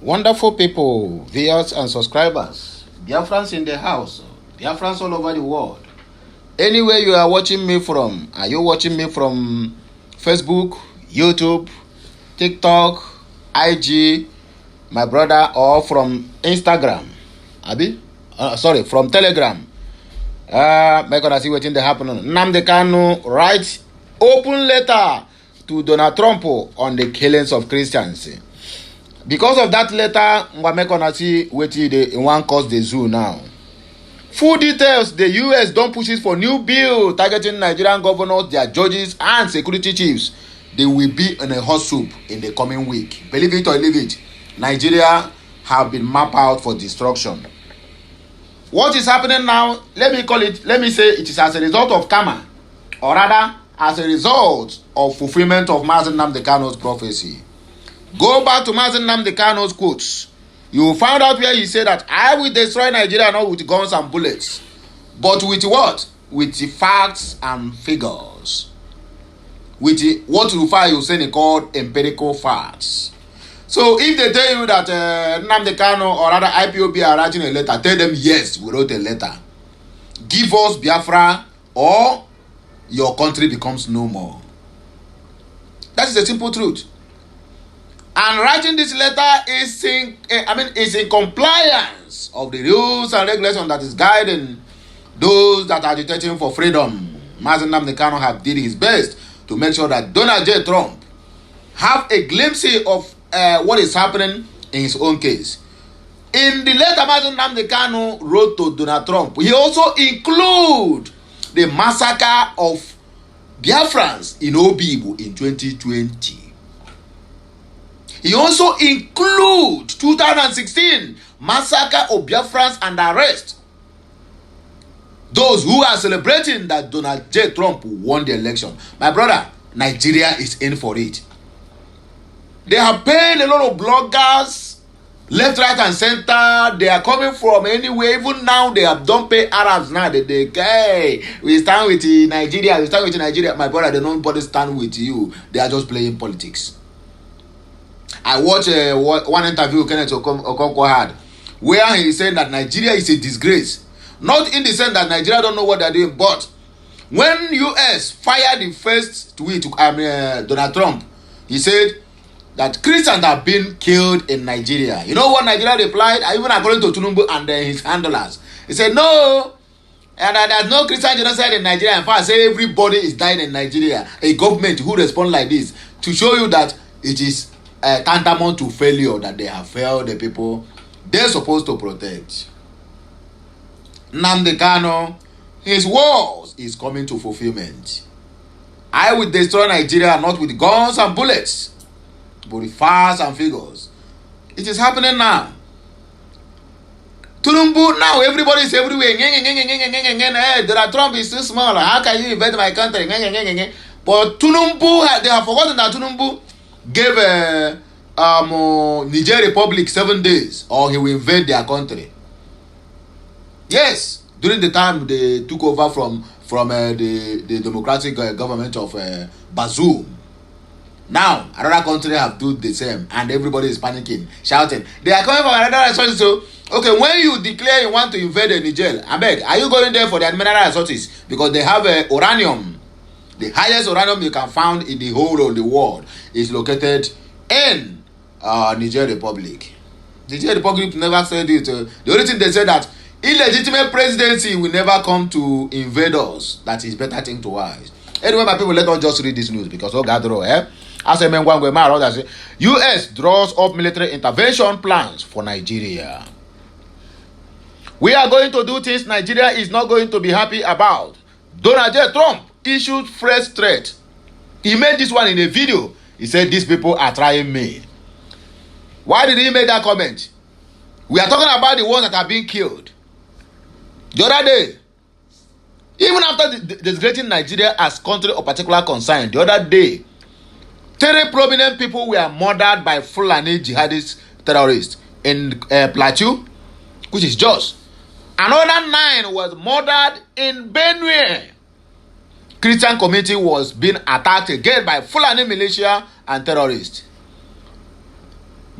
Wonderful people, viewers and subscribers, Biafrans in the house, Biafrans all over the world. Anywhere you are watching me from, are you watching me from Facebook, YouTube, TikTok, IG, my brother, or from Instagram? From Telegram. Make gonna see what's in the happening. Nnamdi Kanu writes open letter to Donald Trump on the killings of Christians. Because of that letter, we make gonna see what in one cause the zoo now. Full details: the US don't push it for new bill targeting Nigerian governors, their judges, and security chiefs. They will be in a hot soup in the coming week. Believe it or leave it, Nigeria have been mapped out for destruction. What is happening now? Let me say it is as a result of karma, or rather, as a result of fulfillment of Mazi Nnamdi Kanu's prophecy. Go back to Mazi Nnamdi Kanu's quotes. You will find out where he said that I will destroy Nigeria not with guns and bullets, but with what? With the facts and figures. With the, what you say called empirical facts. So if they tell you that Nnamdi Kanu or rather IPOB are writing a letter, tell them yes, we wrote a letter. Give us Biafra or your country becomes no more. That is the simple truth. And writing this letter is in compliance of the rules and regulations that is guiding those that are agitating for freedom. Mazi Nnamdi Kanu have did his best to make sure that Donald J. Trump have a glimpse of what is happening in his own case. In the letter Mazi Nnamdi Kanu wrote to Donald Trump, he also include the massacre of Biafrans in Obibo in 2020. He also include 2016 massacre of Biafrans and arrest those who are celebrating that Donald J. Trump won the election. My brother, Nigeria is in for it. They have paid a lot of bloggers, left, right, and center. They are coming from anywhere. Even now, they have don't pay Arabs now. We stand with Nigeria. We stand with Nigeria. My brother, nobody stand with you. They are just playing politics. I watched one interview Kenneth Okonkwo had, where he said that Nigeria is a disgrace. Not in the sense that Nigeria don't know what they're doing, but when US fired the first tweet to Donald Trump, he said that Christians have been killed in Nigeria. You know what Nigeria replied? Even according to Tinubu and his handlers, he said no, and there's no Christian genocide in Nigeria. In fact, say everybody is dying in Nigeria. A government who respond like this to show you that it is tantamount to failure, that they have failed the people they're supposed to protect. Nnamdi Kanu, his words is coming to fulfillment. I will destroy Nigeria not with guns and bullets, but with facts and figures. It is happening now. Tinubu, now everybody is everywhere. Donald Trump is too small. How can you invade my country? But Tinubu, they have forgotten that Tinubu gave Niger Republic 7 days, or he will invade their country. Yes, during the time they took over from the democratic government of Bazoum. Now another country have do the same, and everybody is panicking, shouting. They are coming from another resources. So okay, when you declare you want to invade Niger, I beg, are you going there for the mineral resources? Because they have uranium. The highest uranium you can find in the whole of the world is located in Niger Republic. Niger Republic never said it. The only thing they said that illegitimate presidency will never come to invade us. That is better thing to us. Anyway, my people, let us just read this news because as MNK, US draws up military intervention plans for Nigeria. We are going to do things Nigeria is not going to be happy about. Donald J. Trump issued fresh threat. He made this one in a video. He said these people are trying me. Why did he make that comment? We are talking about the ones that are being killed. The other day, even after disgracing Nigeria as country of particular concern, the other day, 3 prominent people were murdered by Fulani jihadist terrorists in Plateau, which is Jos. Another 9 was murdered in Benue. Christian community was being attacked again by Fulani militia and terrorists.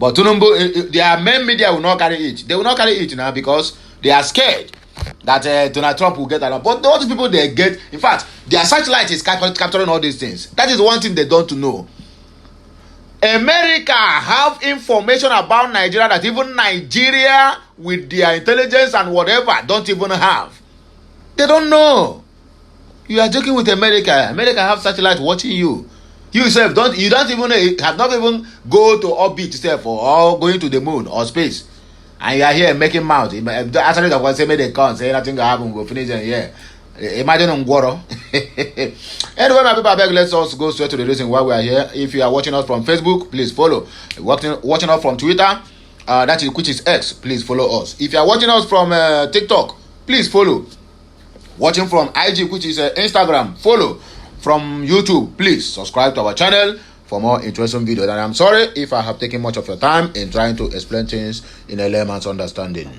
But Tinubu, their main media will not carry it. They will not carry it now because they are scared that Donald Trump will get around. But those people they get, in fact, their satellite is capturing all these things. That is one thing they don't know. America have information about Nigeria that even Nigeria with their intelligence and whatever don't even have. They don't know. You are joking with America. America have satellite watching you. You yourself have not even go to orbit yourself or going to the moon or space. And you are here making mouth. Actually, the one say make they come, say nothing will happen, go finish it here. Imagine on Guaro. Anyway, my people, I beg, let's also go straight to the reason why we are here. If you are watching us from Facebook, please follow. Watching us from Twitter, which is X, please follow us. If you are watching us from TikTok, please follow. Watching from IG, which is Instagram, follow. From YouTube, please subscribe to our channel for more interesting videos. And I'm sorry if I have taken much of your time in trying to explain things in a layman's understanding.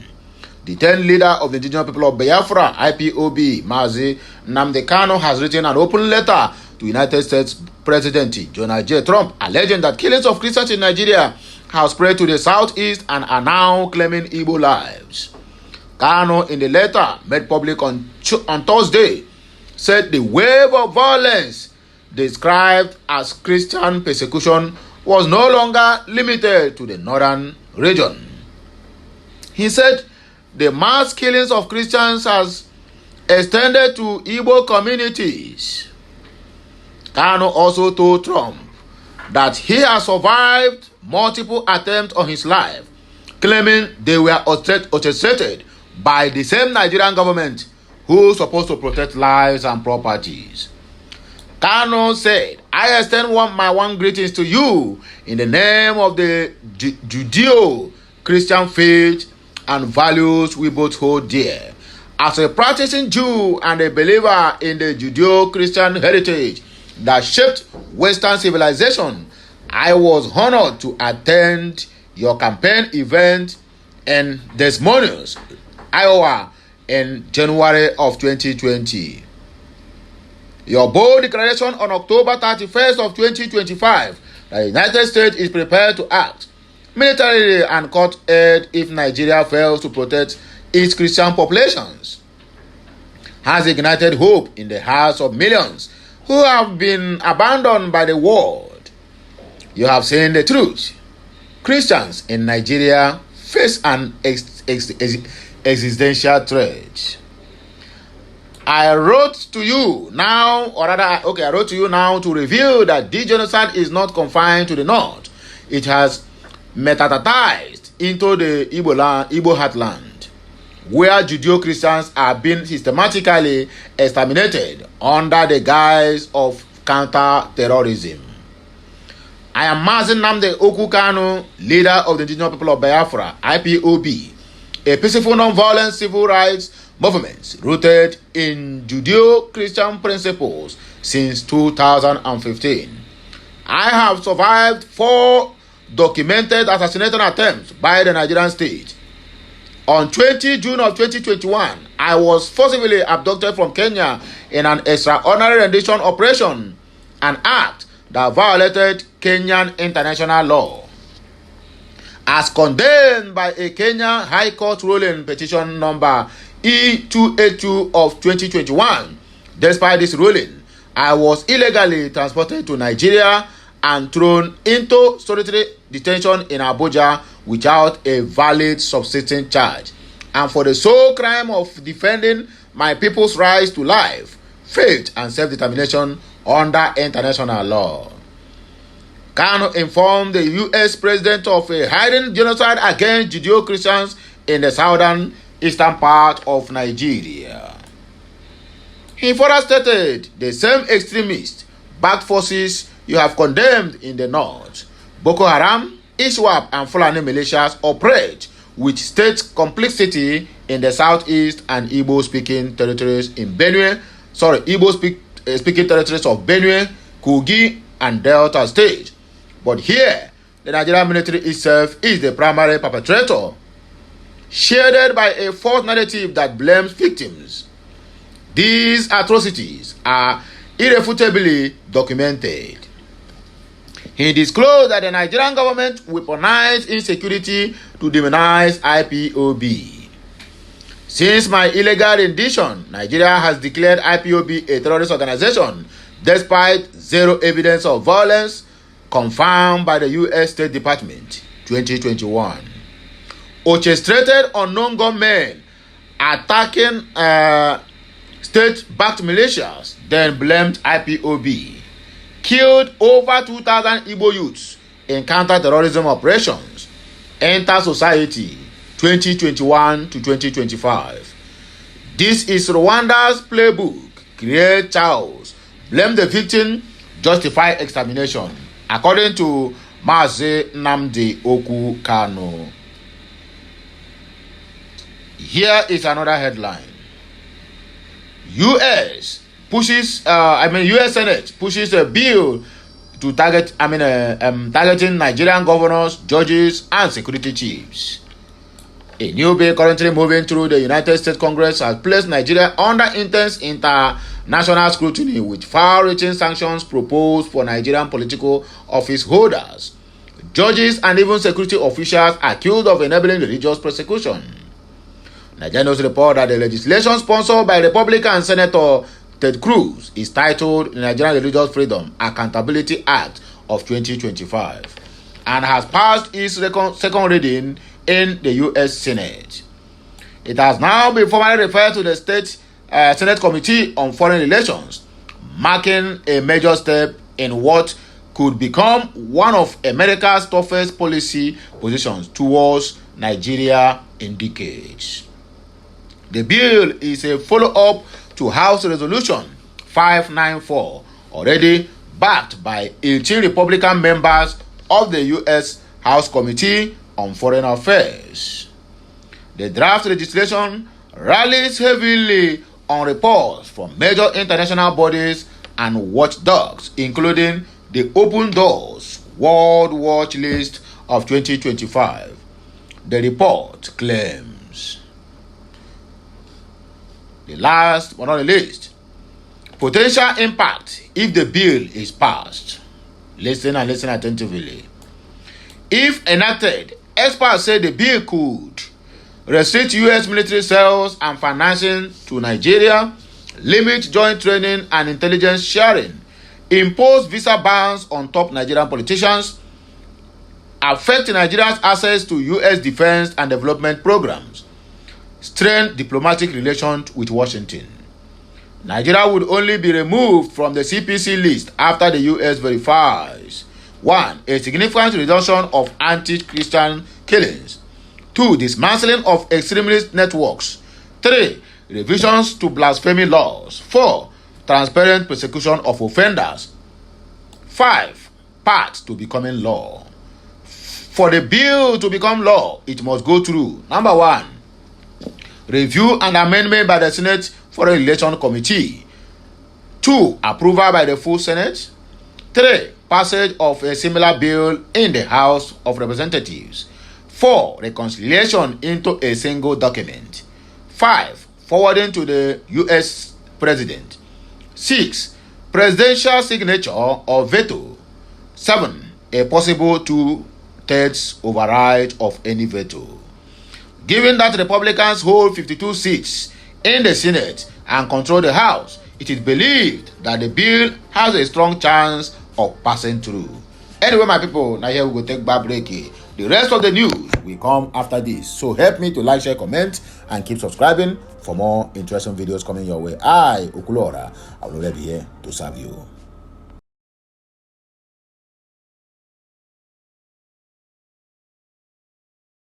The 10th leader of the indigenous people of Biafra, IPOB, Mazi Nnamdi Kanu, has written an open letter to United States President Donald J. Trump, alleging that killings of Christians in Nigeria have spread to the southeast and are now claiming Igbo lives. Kanu, in the letter made public on Thursday, said the wave of violence described as Christian persecution was no longer limited to the northern region. He said the mass killings of Christians has extended to Igbo communities. Kanu also told Trump that he has survived multiple attempts on his life, claiming they were orchestrated by the same Nigerian government who is supposed to protect lives and properties. Kanu said, I extend my warm greetings to you in the name of the Judeo-Christian faith and values we both hold dear. As a practicing Jew and a believer in the Judeo-Christian heritage that shaped Western civilization, I was honored to attend your campaign event in Des Moines, Iowa, in January of 2020. Your bold declaration on October 31st of 2025 that the United States is prepared to act militarily and cut aid if Nigeria fails to protect its Christian populations has ignited hope in the hearts of millions who have been abandoned by the world. You have seen the truth. Christians in Nigeria face an existential threat. I wrote to you now to reveal that this genocide is not confined to the north. It has metastasized into the Igbo heartland, where Judeo-Christians are being systematically exterminated under the guise of counter-terrorism. I am Mazi Nnamdi Kanu, leader of the indigenous people of Biafra, IPOB, a peaceful non-violent civil rights movement rooted in Judeo-Christian principles since 2015. I have survived 4 documented assassination attempts by the Nigerian state. On 20 June of 2021, I was forcibly abducted from Kenya in an extraordinary rendition operation, an act that violated Kenyan international law. As condemned by a Kenya High Court ruling petition number E282 of 2021, despite this ruling, I was illegally transported to Nigeria and thrown into solitary detention in Abuja without a valid subsisting charge, and for the sole crime of defending my people's rights to life, faith, and self-determination under international law. Kanu informed the U.S. president of a hidden genocide against Judeo-Christians in the southern eastern part of Nigeria. He further stated the same extremist-backed forces you have condemned in the north, Boko Haram, ISWAP, and Fulani militias, operate with state complicity in the southeast and Igbo-speaking territories in Igbo-speaking territories of Benue, Kogi, and Delta State. But here, the Nigerian military itself is the primary perpetrator, shaded by a false narrative that blames victims. These atrocities are irrefutably documented. He disclosed that the Nigerian government weaponized insecurity to demonize IPOB. Since my illegal rendition, Nigeria has declared IPOB a terrorist organization despite zero evidence of violence confirmed by the U.S. State Department, 2021. Orchestrated unknown gunmen attacking state-backed militias, then blamed IPOB. Killed over 2,000 Igbo youths in counter-terrorism operations. Enter society 2021 to 2025. This is Rwanda's playbook. Create chaos, blame the victim, justify extermination, according to Mazi Nnamdi Okwu Kanu. Here is another headline. U.S. Senate pushes a bill to targeting Nigerian governors, judges, and security chiefs. A new bill currently moving through the United States Congress has placed Nigeria under intense international scrutiny with far-reaching sanctions proposed for Nigerian political office holders, judges, and even security officials accused of enabling religious persecution. Nigeria News report that the legislation sponsored by Republican Senator Ted Cruz is titled the Nigerian Religious Freedom Accountability Act of 2025 and has passed its second reading in the U.S. Senate. It has now been formally referred to the State Senate Committee on Foreign Relations, marking a major step in what could become one of America's toughest policy positions towards Nigeria in decades. The bill is a follow-up to House Resolution 594, already backed by 18 Republican members of the U.S. House Committee on Foreign Affairs. The draft legislation rallies heavily on reports from major international bodies and watchdogs, including the Open Doors World Watch List of 2025. The report claims. The last but not the least, potential impact if the bill is passed. Listen and listen attentively. If enacted, experts say the bill could restrict U.S. military sales and financing to Nigeria, limit joint training and intelligence sharing, impose visa bans on top Nigerian politicians, affect Nigeria's access to U.S. defense and development programs, strain diplomatic relations with Washington. Nigeria would only be removed from the CPC list after the U.S. verifies 1. A significant reduction of anti-Christian killings. 2. Dismantling of extremist networks. 3. Revisions to blasphemy laws. 4. Transparent persecution of offenders. 5. Path to becoming law. For the bill to become law, it must go through, number 1, review and amendment by the Senate Foreign Relations Committee. 2. Approval by the full Senate. 3. Passage of a similar bill in the House of Representatives. 4. Reconciliation into a single document. 5. Forwarding to the U.S. President. 6. Presidential signature or veto. 7. A possible 2/3 override of any veto. Given that Republicans hold 52 seats in the Senate and control the House, it is believed that the bill has a strong chance of passing through. Anyway, my people, now here we go take back break. The rest of the news will come after this. So help me to like, share, comment, and keep subscribing for more interesting videos coming your way. I, Okulora, I will be here to serve you.